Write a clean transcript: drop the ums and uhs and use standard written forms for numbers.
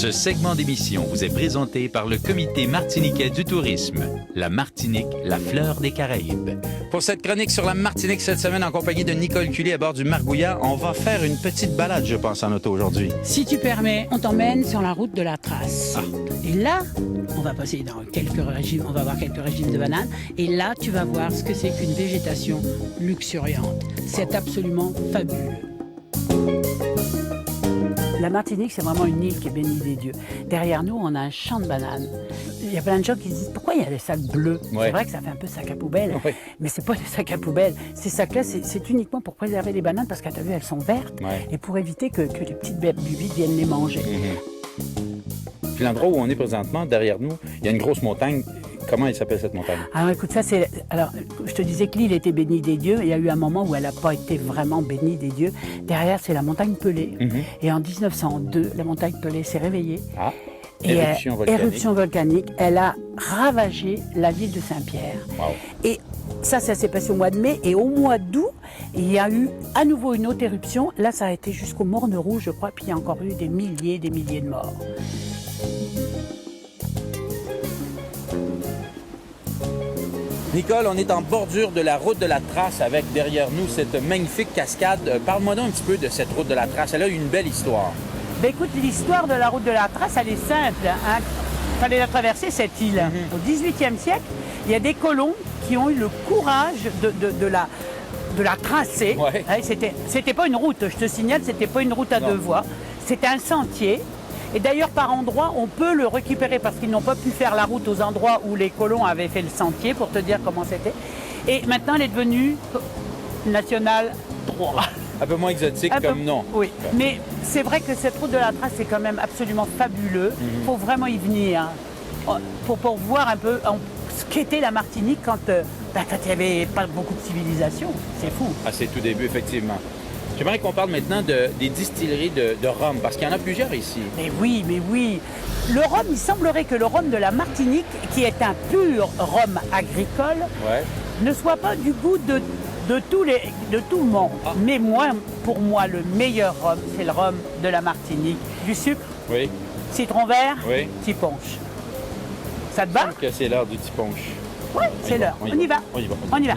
Ce segment d'émission vous est présenté par le Comité martiniquais du tourisme. La Martinique, la fleur des Caraïbes. Pour cette chronique sur la Martinique cette semaine, en compagnie de Nicole Cully à bord du Margouillat, on va faire une petite balade, je pense, en auto aujourd'hui. Si tu permets, on t'emmène sur la route de la Trace. Et là, on va passer dans quelques régimes, on va voir quelques régimes de bananes. Et là, tu vas voir ce que c'est qu'une végétation luxuriante. C'est absolument fabuleux. La Martinique, c'est vraiment une île qui est bénie des dieux. Derrière nous, on a un champ de bananes. Il y a plein de gens qui se disent pourquoi il y a des sacs bleus. Ouais. C'est vrai que ça fait un peu sac à poubelle, Ouais. mais c'est pas des sacs à poubelle. Ces sacs-là, c'est uniquement pour préserver les bananes parce que tu as vu, elles sont vertes Ouais. et pour éviter que les petites bébés viennent les manger. Puis l'endroit où on est présentement, derrière nous, il y a une grosse montagne. Comment elle s'appelle cette montagne? Alors écoute, ça c'est... Alors, je te disais que l'île était bénie des dieux. Il y a eu un moment où elle n'a pas été vraiment bénie des dieux. Derrière, c'est la montagne Pelée. Et en 1902, la montagne Pelée s'est réveillée. Ah, Et éruption volcanique. éruption volcanique. Elle a ravagé la ville de Saint-Pierre. Wow. Et ça s'est passé au mois de mai. Et au mois d'août, il y a eu à nouveau une autre éruption. Là, ça a été jusqu'au Morne Rouge, je crois. Puis il y a encore eu des milliers de morts. Nicole, on est en bordure de la route de la Trace avec derrière nous cette magnifique cascade. Parle-moi donc un petit peu de cette route de la Trace. Elle a une belle histoire. Ben écoute, l'histoire de la route de la Trace, elle est simple. Il fallait la traverser, cette île. Au XVIIIe siècle, il y a des colons qui ont eu le courage de la tracer. Ouais. C'était pas une route, je te signale, c'était pas une route à deux voies. C'était un sentier. Et d'ailleurs, par endroits, on peut le récupérer parce qu'ils n'ont pas pu faire la route aux endroits où les colons avaient fait le sentier, pour te dire comment c'était. Et maintenant, elle est devenue nationale 3. Un peu moins exotique comme nom. Oui, mais c'est vrai que cette route de la Trace, c'est quand même absolument fabuleux. Il faut vraiment y venir pour voir un peu ce qu'était la Martinique quand il n'y avait pas beaucoup de civilisation. C'est fou. À ses tout débuts, effectivement. J'aimerais qu'on parle maintenant des distilleries de rhum, parce qu'il y en a plusieurs ici. Mais oui. Le rhum, il semblerait que le rhum de la Martinique, qui est un pur rhum agricole, Ouais. ne soit pas du goût de tout le monde. Ah. Mais pour moi, le meilleur rhum, c'est le rhum de la Martinique. Du sucre, Oui. citron vert, Oui. petit punch. Ça te va? Que c'est l'heure du petit punch. Oui, c'est l'heure. On y va. On y va. On y va.